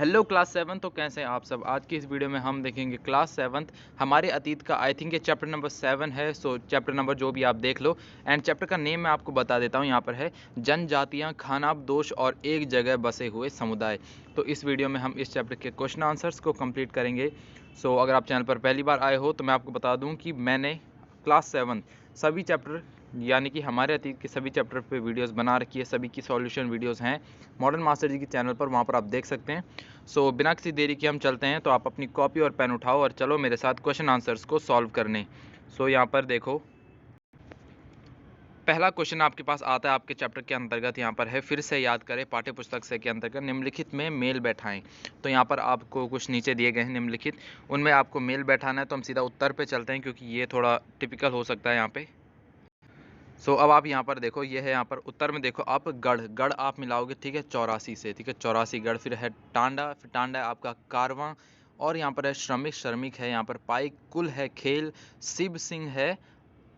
Hello class 7। तो कैसे हैं आप सब। आज की इस वीडियो में हम देखेंगे क्लास 7 हमारे अतीत का। आई थिंक ये चैप्टर नंबर 7 है। सो चैप्टर नंबर जो भी आप देख लो। एंड चैप्टर का नेम मैं आपको बता देता हूँ। यहाँ पर है जनजातियाँ, खानाबदोश और एक जगह बसे हुए समुदाय। तो इस वीडियो में हम इस चैप्टर के क्वेश्चन आंसर्स को कंप्लीट करेंगे। सो अगर आप चैनल पर पहली बार आए हो तो मैं आपको बता दूँ कि मैंने क्लास 7 सभी चैप्टर यानी कि हमारे अतीत के सभी चैप्टर पे वीडियोस बना रखी है। सभी की सॉल्यूशन वीडियोस हैं मॉडर्न मास्टर जी के चैनल पर, वहाँ पर आप देख सकते हैं। सो बिना किसी देरी के हम चलते हैं। तो आप अपनी कॉपी और पेन उठाओ और चलो मेरे साथ क्वेश्चन आंसर्स को सॉल्व करने। सो यहाँ पर देखो, पहला क्वेश्चन आपके पास आता है आपके चैप्टर के अंतर्गत। यहाँ पर है फिर से याद करें पाठ्य पुस्तक से के अंतर्गत निम्नलिखित में मेल बैठाएं। तो यहाँ पर आपको कुछ नीचे दिए गए हैं निम्नलिखित, उनमें आपको मेल बैठाना है। तो हम सीधा उत्तर पे चलते हैं क्योंकि ये थोड़ा टिपिकल हो सकता है यहाँ पे। सो अब आप यहाँ पर देखो, ये है यहाँ पर उत्तर में देखो आप गढ़ गढ़ आप मिलाओगे, ठीक है, 84 से, ठीक है, 84 गढ़। फिर है टांडा, फिर टांडा है आपका कारवां। और यहाँ पर है श्रमिक, श्रमिक है यहाँ पर पाइक। कुल है खेल। शिव सिंह है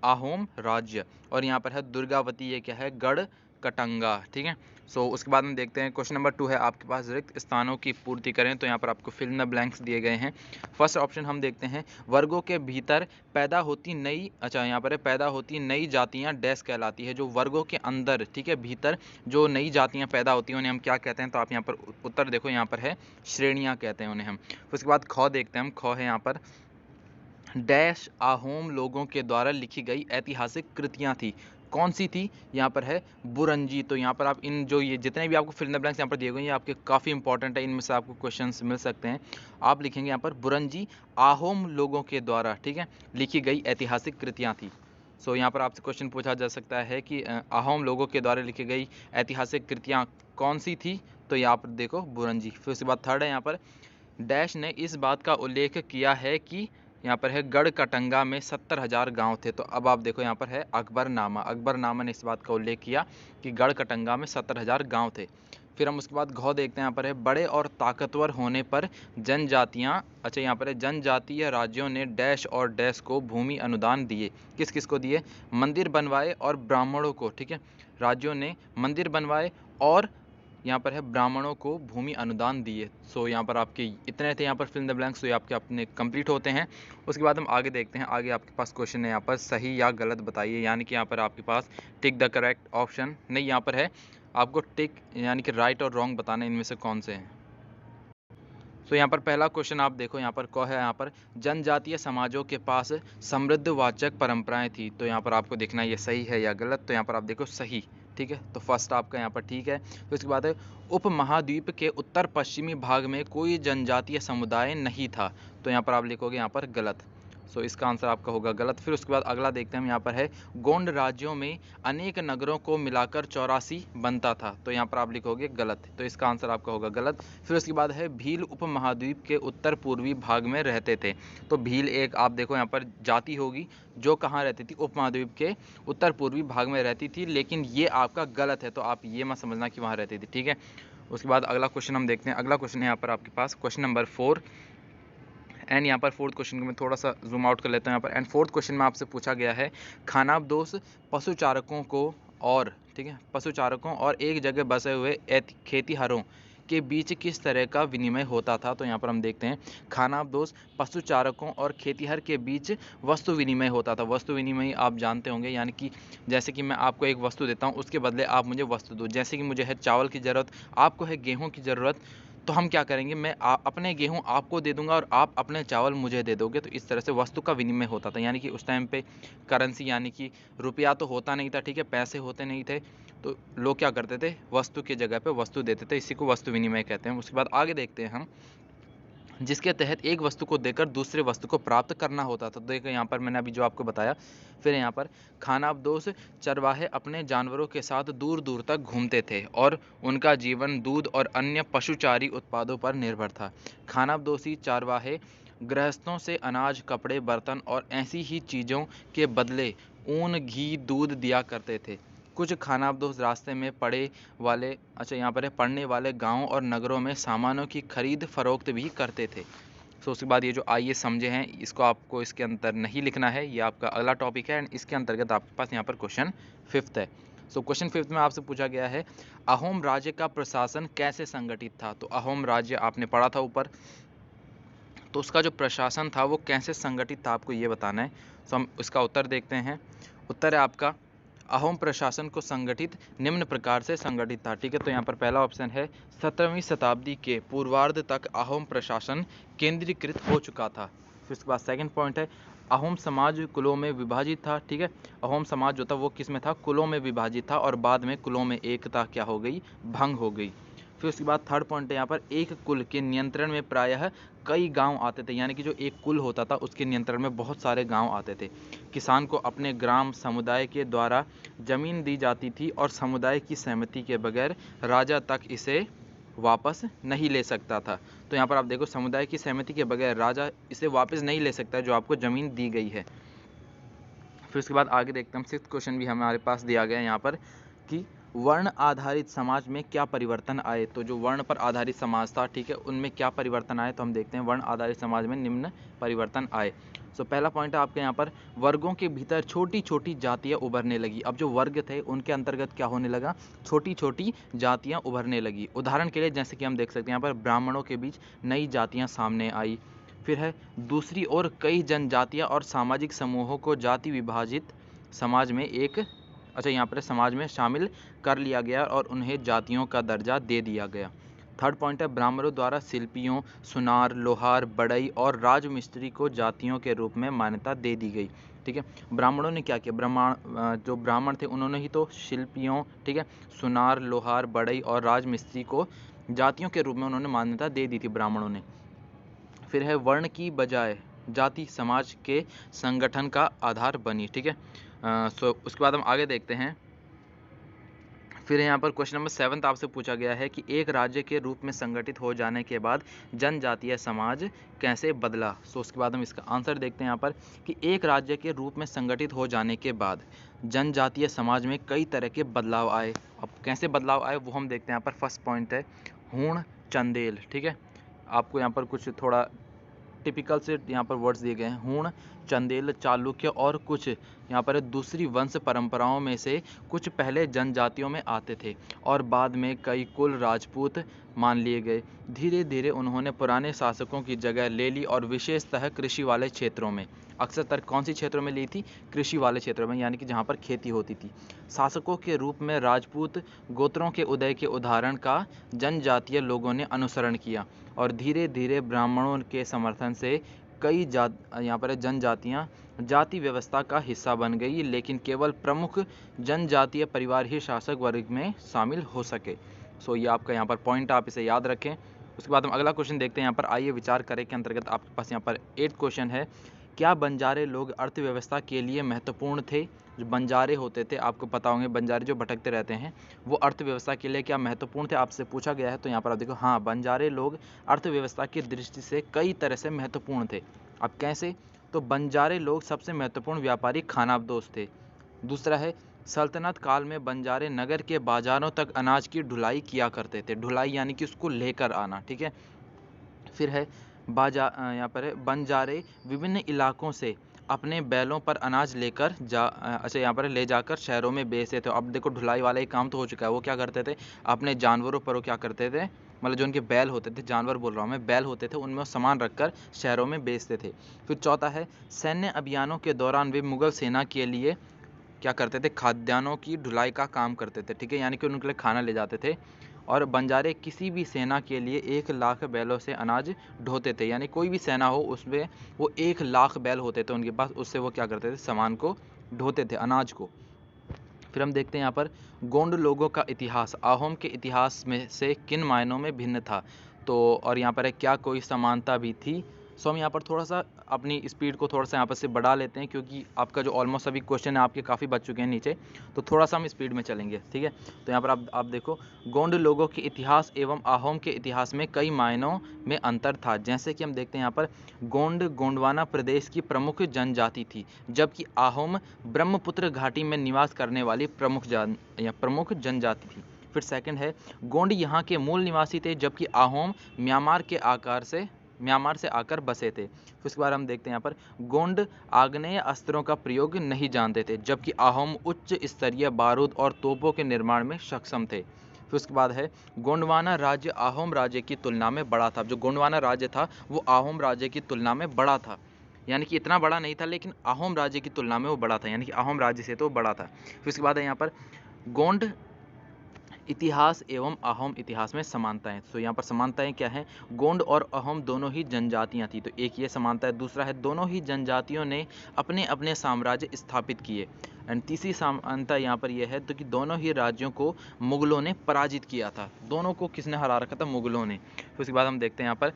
आहोम राज्य। और यहाँ पर है दुर्गावती, ये क्या है, गढ़ कटंगा, ठीक है। सो उसके बाद में देखते हैं क्वेश्चन नंबर 2 है आपके पास रिक्त स्थानों की पूर्ति करें। तो यहाँ पर आपको फिल इन द ब्लैंक्स दिए गए हैं। फर्स्ट ऑप्शन हम देखते हैं, वर्गों के भीतर पैदा होती नई, अच्छा यहाँ पर है पैदा होती नई जातियाँ डैश कहलाती है। जो वर्गों के अंदर, ठीक है, भीतर जो नई जातियाँ पैदा होती हैं उन्हें हम क्या कहते हैं। तो आप यहाँ पर उत्तर देखो, यहाँ पर है श्रेणियाँ कहते हैं उन्हें हम। उसके बाद ख देखते हैं हम। ख है यहाँ पर डैश आहोम लोगों के द्वारा लिखी गई ऐतिहासिक कृतियाँ थी। कौन सी थी, यहाँ पर है बुरंजी। तो यहाँ पर आप इन जो ये जितने भी आपको फिल इन द ब्लैंक्स यहाँ पर दिए गए हैं, ये आपके काफ़ी इंपॉर्टेंट है। इनमें से आपको क्वेश्चंस मिल सकते हैं। आप लिखेंगे यहाँ पर बुरंजी आहोम लोगों के द्वारा, ठीक है, लिखी गई ऐतिहासिक कृतियाँ थी। सो यहाँ पर आपसे क्वेश्चन पूछा जा सकता है कि आहोम लोगों के द्वारा लिखी गई ऐतिहासिक कृतियाँ कौन सी थी। तो यहाँ पर देखो बुरंजी। फिर उसके बाद थर्ड है यहाँ पर, डैश ने इस बात का उल्लेख किया है कि, यहाँ पर है गढ़ कटंगा में 70,000 गांव थे। तो अब आप देखो यहाँ पर है अकबरनामा, अकबरनामा ने इस बात का उल्लेख किया कि गढ़ कटंगा में 70,000 गांव थे। फिर हम उसके बाद घ देखते हैं। यहाँ पर है बड़े और ताकतवर होने पर जनजातियाँ, अच्छा यहाँ पर है जनजातीय राज्यों ने डैश और डैश को भूमि अनुदान दिए। किस किस को दिए, मंदिर बनवाए और ब्राह्मणों को, ठीक है, राज्यों ने मंदिर बनवाए और यहाँ पर है ब्राह्मणों को भूमि अनुदान दिए। सो यहाँ पर आपके इतने थे यहाँ पर फिल इन द ब्लैंक्स। तो ये आपके अपने कंप्लीट होते हैं। उसके बाद हम आगे देखते हैं। आगे आपके पास क्वेश्चन है यहाँ पर सही या गलत बताइए। यानी कि यहाँ पर आपके पास टिक द करेक्ट ऑप्शन नहीं, यहाँ पर है आपको टिक यानी कि राइट और रॉन्ग बताना, इनमें से कौन से हैं। तो यहाँ पर पहला क्वेश्चन आप देखो, यहाँ पर कौ है, यहाँ पर जनजातीय समाजों के पास समृद्धवाचक परंपराएं थी। तो यहाँ पर आपको देखना ये सही है या गलत। तो यहाँ पर आप देखो सही, ठीक है। तो फर्स्ट आपका यहाँ पर ठीक है। तो इसके बाद है उपमहाद्वीप के उत्तर पश्चिमी भाग में कोई जनजातीय समुदाय नहीं था। तो यहाँ पर आप लिखोगे यहाँ पर गलत। सो इसका आंसर आपका होगा गलत। फिर उसके बाद अगला देखते हैं हम। यहाँ पर है गोंड राज्यों में अनेक नगरों को मिलाकर 84 बनता था। तो यहाँ पर आप लिखोगे गलत। तो इसका आंसर आपका होगा गलत। फिर उसके बाद है भील उपमहाद्वीप के उत्तर पूर्वी भाग में रहते थे। तो भील एक आप देखो यहाँ पर जाति होगी जो कहाँ रहती थी, उपमहाद्वीप के उत्तर पूर्वी भाग में रहती थी। लेकिन ये आपका गलत है, तो आप ये मत समझना कि वहाँ रहती थी, ठीक है। उसके बाद अगला क्वेश्चन हम देखते हैं। अगला क्वेश्चन है यहाँ पर आपके पास क्वेश्चन नंबर 4। एंड यहाँ पर फोर्थ क्वेश्चन को मैं थोड़ा सा जूम आउट कर लेता हूँ यहाँ पर। एंड फोर्थ क्वेश्चन में आपसे पूछा गया है खानाबदोश पशुचारकों को और, ठीक है, पशुचारकों और एक जगह बसे हुए खेतीहरों के बीच किस तरह का विनिमय होता था। तो यहाँ पर हम देखते हैं खानाबदोश पशुचारकों और खेतीहर के बीच वस्तु विनिमय होता था। वस्तु विनिमय आप जानते होंगे, यानी कि जैसे कि मैं आपको एक वस्तु देता हूँ, उसके बदले आप मुझे वस्तु दो। जैसे कि मुझे है चावल की ज़रूरत, आपको है गेहूँ की ज़रूरत, तो हम क्या करेंगे, मैं अपने गेहूँ आपको दे दूंगा और आप अपने चावल मुझे दे दोगे। तो इस तरह से वस्तु का विनिमय होता था। यानी कि उस टाइम पे करेंसी यानी कि रुपया तो होता नहीं था, ठीक है, पैसे होते नहीं थे। तो लोग क्या करते थे, वस्तु की जगह पे वस्तु देते थे। इसी को वस्तु विनिमय कहते हैं। उसके बाद आगे देखते हैं हम, जिसके तहत एक वस्तु को देकर दूसरे वस्तु को प्राप्त करना होता था। तो देखो यहाँ पर मैंने अभी जो आपको बताया। फिर यहाँ पर खानाबदोश चरवाहे अपने जानवरों के साथ दूर दूर तक घूमते थे और उनका जीवन दूध और अन्य पशुचारी उत्पादों पर निर्भर था। खानाबदोशी चरवाहे गृहस्थों से अनाज, कपड़े, बर्तन और ऐसी ही चीज़ों के बदले ऊन, घी, दूध दिया करते थे। कुछ खानाबदोश रास्ते में पड़े वाले, अच्छा यहाँ पर है पढ़ने वाले गांवों और नगरों में सामानों की खरीद फरोख्त भी करते थे। सो उसके बाद ये जो आइए समझे हैं, इसको आपको इसके अंदर नहीं लिखना है, ये आपका अगला टॉपिक है। एंड इसके अंतर्गत आपके पास यहाँ पर क्वेश्चन 5th है। सो क्वेश्चन 5 में आपसे पूछा गया है अहोम राज्य का प्रशासन कैसे संगठित था। तो अहोम राज्य आपने पढ़ा था ऊपर, तो उसका जो प्रशासन था वो कैसे संगठित था आपको ये बताना है। सो हम इसका उत्तर देखते हैं। उत्तर है आपका अहोम प्रशासन को संगठित निम्न प्रकार से संगठित था। ठीक है, तो यहाँ पर पहला ऑप्शन है 17वीं शताब्दी के पूर्वार्ध तक अहोम प्रशासन केंद्रीकृत हो चुका था। फिर उसके बाद सेकंड पॉइंट है अहोम समाज कुलों में विभाजित था। ठीक है, अहोम समाज जो था वो किस में था, कुलों में विभाजित था और बाद में कुलों में एकता क्या हो गई, भंग हो गई। फिर उसके बाद थर्ड पॉइंट है यहाँ पर एक कुल के नियंत्रण में प्रायः कई गांव आते थे, यानी कि जो एक कुल होता था उसके नियंत्रण में बहुत सारे गांव आते थे। किसान को अपने ग्राम समुदाय के द्वारा जमीन दी जाती थी और समुदाय की सहमति के बगैर राजा तक इसे वापस नहीं ले सकता था। तो यहाँ पर आप देखो समुदाय की सहमति के बगैर राजा इसे वापस नहीं ले सकता जो आपको ज़मीन दी गई है। फिर उसके बाद आगे देखते हैं, 6th क्वेश्चन भी हमारे पास दिया गया है यहाँ पर कि वर्ण आधारित समाज में क्या परिवर्तन आए। तो जो वर्ण पर आधारित समाज था, ठीक है, उनमें क्या परिवर्तन आए, तो हम देखते हैं वर्ण आधारित समाज में निम्न परिवर्तन आए। सो पहला पॉइंट है आपके यहाँ पर वर्गों के भीतर छोटी छोटी जातियाँ उभरने लगी। अब जो वर्ग थे उनके अंतर्गत क्या होने लगा, छोटी छोटी जातियाँ उभरने लगी। उदाहरण के लिए जैसे कि हम देख सकते हैं यहाँ पर ब्राह्मणों के बीच नई जातियाँ सामने आई। फिर है दूसरी ओर कई जनजातियाँ और सामाजिक समूहों को जाति विभाजित समाज में यहाँ पर समाज में शामिल कर लिया गया और उन्हें जातियों का दर्जा दे दिया गया। थर्ड पॉइंट है ब्राह्मणों द्वारा शिल्पियों, सुनार, लोहार, बढ़ई और राजमिस्त्री को जातियों के रूप में मान्यता दे दी गई। ठीक है, ब्राह्मणों ने क्या किया, जो ब्राह्मण थे उन्होंने ही तो शिल्पियों, ठीक है, सुनार, लोहार, बढ़ई और राजमिस्त्री को जातियों के रूप में उन्होंने मान्यता दे दी थी ब्राह्मणों ने। फिर है वर्ण की बजाय जाति समाज के संगठन का आधार बनी। ठीक है, उसके बाद हम आगे देखते हैं। फिर यहाँ पर क्वेश्चन नंबर 7 आपसे पूछा गया है कि एक राज्य के रूप में संगठित हो जाने के बाद जनजातीय समाज कैसे बदला। सो उसके बाद हम इसका आंसर देखते हैं यहाँ पर कि एक राज्य के रूप में संगठित हो जाने के बाद जनजातीय समाज में कई तरह के बदलाव आए। अब कैसे बदलाव आए वो हम देखते हैं। यहाँ पर फर्स्ट पॉइंट है हूण चंदेल। ठीक है, आपको यहाँ पर कुछ थोड़ा टिपिकल से यहाँ पर वर्ड्स दिए गए हैं, हूण, चंदेल, चालुक्य और कुछ यहाँ पर दूसरी वंश परंपराओं में से कुछ पहले जनजातियों में आते थे और बाद में कई कुल राजपूत मान लिए गए। धीरे धीरे उन्होंने पुराने शासकों की जगह ले ली और विशेषतः कृषि वाले क्षेत्रों में, अक्सर कौन सी क्षेत्रों में ली थी, कृषि वाले क्षेत्रों में, यानी कि जहाँ पर खेती होती थी। शासकों के रूप में राजपूत गोत्रों के उदय के उदाहरण का जनजातीय लोगों ने अनुसरण किया और धीरे धीरे ब्राह्मणों के समर्थन से कई यहाँ पर जनजातियाँ जाति व्यवस्था का हिस्सा बन गई, लेकिन केवल प्रमुख जनजातीय परिवार ही शासक वर्ग में शामिल हो सके। सो ये आपका यहाँ पर पॉइंट, आप इसे याद रखें। उसके बाद हम अगला क्वेश्चन देखते हैं। यहाँ पर आइए विचार करें के अंतर्गत आपके पास यहाँ पर 8th क्वेश्चन है, क्या बंजारे लोग अर्थव्यवस्था के लिए महत्वपूर्ण थे। जो बंजारे होते थे, आपको पता होंगे बंजारे जो भटकते रहते हैं, वो अर्थव्यवस्था के लिए क्या महत्वपूर्ण थे, आपसे पूछा गया है। तो यहाँ पर आप देखो, हाँ, बंजारे लोग अर्थव्यवस्था की दृष्टि से कई तरह से महत्वपूर्ण थे। अब कैसे, तो बंजारे लोग सबसे महत्वपूर्ण व्यापारी खानाबदोश थे। दूसरा है सल्तनत काल में बंजारे नगर के बाजारों तक अनाज की ढुलाई किया करते थे। ढुलाई यानी कि उसको लेकर आना। ठीक है, फिर है यहाँ पर है बंजारे विभिन्न इलाकों से अपने बैलों पर अनाज लेकर यहाँ पर ले जाकर शहरों में बेचते थे। अब देखो ढुलाई वाला ही काम तो हो चुका है। वो क्या करते थे, अपने जानवरों पर वो क्या करते थे, मतलब जो उनके बैल होते थे, जानवर बोल रहा हूँ मैं, बैल होते थे, उनमें वो सामान रखकर शहरों में बेचते थे। फिर चौथा है सैन्य अभियानों के दौरान वे मुगल सेना के लिए क्या करते थे, खाद्यान्नों की ढुलाई का काम करते थे। ठीक है, यानी कि उनके लिए खाना ले जाते थे। और बंजारे किसी भी सेना के लिए 1 लाख बैलों से अनाज ढोते थे, यानी कोई भी सेना हो उसमें वो 1 लाख बैल होते थे उनके पास, उससे वो क्या करते थे, सामान को ढोते थे, अनाज को। फिर हम देखते हैं यहाँ पर गोंड लोगों का इतिहास अहोम के इतिहास में से किन मायनों में भिन्न था। तो और यहाँ पर है क्या कोई समानता भी थी। सो हम यहाँ पर थोड़ा सा अपनी स्पीड को थोड़ा सा यहाँ पर से बढ़ा लेते हैं, क्योंकि आपका जो ऑलमोस्ट अभी क्वेश्चन है आपके काफ़ी बच चुके हैं नीचे, तो थोड़ा सा हम स्पीड में चलेंगे। ठीक है, तो यहाँ पर आप देखो गोंड लोगों के इतिहास एवं अहोम के इतिहास में कई मायनों में अंतर था। जैसे कि हम देखते हैं यहाँ पर गोंड गोंडवाना प्रदेश की प्रमुख जनजाति थी, जबकि अहोम ब्रह्मपुत्र घाटी में निवास करने वाली प्रमुख जनजाति थी। फिर सेकंड है गोंड यहाँ के मूल निवासी थे, जबकि अहोम म्यांमार के आकार से म्यांमार से आकर बसे थे। फिर उसके बाद हम देखते हैं यहाँ पर गोंड आग्नेय अस्त्रों का प्रयोग नहीं जानते थे, जबकि अहोम उच्च स्तरीय बारूद और तोपों के निर्माण में सक्षम थे। फिर उसके बाद है गोंडवाना राज्य अहोम राज्य की तुलना में बड़ा था। जो गोंडवाना राज्य था वो अहोम राज्य की तुलना में बड़ा था, यानी कि इतना बड़ा नहीं था लेकिन अहोम राज्य की तुलना में वो बड़ा था, यानी कि अहोम राज्य से तो बड़ा था। फिर उसके बाद है यहाँ पर गोंड इतिहास एवं अहोम इतिहास में समानताएं। तो यहाँ पर समानताएं क्या हैं, गोंड और अहोम दोनों ही जनजातियां थी, तो एक ये समानता है। दूसरा है दोनों ही जनजातियों ने अपने अपने साम्राज्य स्थापित किए। एंड तीसरी समानता यहाँ पर यह है तो कि दोनों ही राज्यों को मुगलों ने पराजित किया था। दोनों को किसने हरा रखा था, मुगलों ने। फिर उसके बाद हम देखते हैं यहाँ पर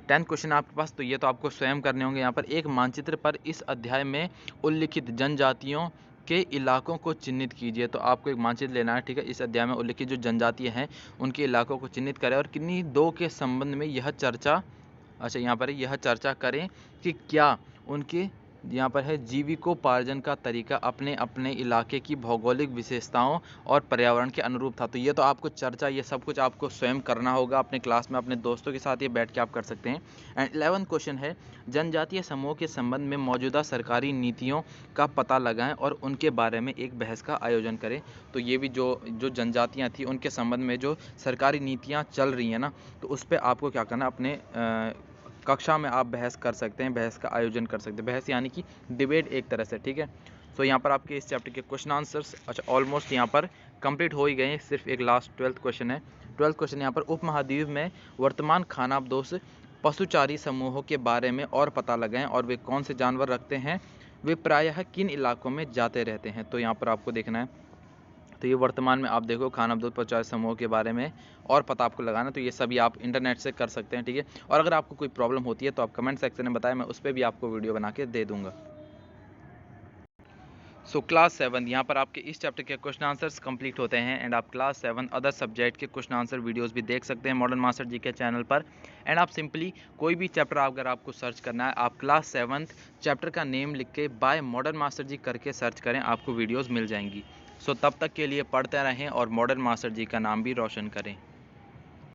10th क्वेश्चन आपके पास, तो ये तो आपको स्वयं करने होंगे। यहाँ पर एक मानचित्र पर इस अध्याय में उल्लिखित जनजातियों के इलाकों को चिन्हित कीजिए। तो आपको एक मानचित्र लेना है, ठीक है। इस अध्याय में उल्लिखित जो जनजातियां हैं उनके इलाकों को चिन्हित करें और किन्हीं दो के संबंध में यह चर्चा, अच्छा यहाँ पर यह चर्चा करें कि क्या उनके यहाँ पर है जीविकोपार्जन का तरीका अपने अपने इलाके की भौगोलिक विशेषताओं और पर्यावरण के अनुरूप था। तो ये तो आपको चर्चा, ये सब कुछ आपको स्वयं करना होगा अपने क्लास में, अपने दोस्तों के साथ ये बैठ के आप कर सकते हैं। एंड 11th क्वेश्चन है जनजातीय समूह के संबंध में मौजूदा सरकारी नीतियों का पता लगाएं और उनके बारे में एक बहस का आयोजन करें। तो ये भी जो जनजातियाँ थी उनके संबंध में जो सरकारी नीतियाँ चल रही हैं ना, तो उस पर आपको क्या करना, अपने कक्षा में आप बहस कर सकते हैं, बहस का आयोजन कर सकते हैं। बहस यानी कि डिबेट एक तरह से, ठीक है। सो यहाँ पर आपके इस चैप्टर के क्वेश्चन आंसर्स अच्छा ऑलमोस्ट यहाँ पर कंप्लीट हो ही गए हैं, सिर्फ एक लास्ट 12th क्वेश्चन है। 12th क्वेश्चन यहाँ पर उपमहाद्वीप में वर्तमान खानाबदोश पशुचारी समूहों के बारे में और पता लगाएं और वे कौन से जानवर रखते हैं, वे प्रायः किन इलाकों में जाते रहते हैं। तो यहाँ पर आपको देखना है, तो ये वर्तमान में आप देखो खानाबदोश पशुचारी समूह के बारे में और पता आपको लगाना, तो ये सभी आप इंटरनेट से कर सकते हैं, ठीक है। और अगर आपको कोई प्रॉब्लम होती है तो आप कमेंट सेक्शन में बताएं, मैं उस पर भी आपको वीडियो बना के दे दूंगा। सो क्लास 7 यहाँ पर आपके इस चैप्टर के क्वेश्चन आंसर्स कंप्लीट होते हैं। एंड आप क्लास 7 अदर सब्जेक्ट के क्वेश्चन आंसर वीडियोस भी देख सकते हैं मॉडर्न मास्टर जी के चैनल पर। एंड आप सिंपली कोई भी चैप्टर अगर आपको सर्च करना है, आप क्लास 7 चैप्टर का नेम लिख के बाय मॉडर्न मास्टर जी करके सर्च करें, आपको वीडियोज़ मिल जाएंगी। सो तब तक के लिए पढ़ते रहें और मॉडर्न मास्टर जी का नाम भी रोशन करें।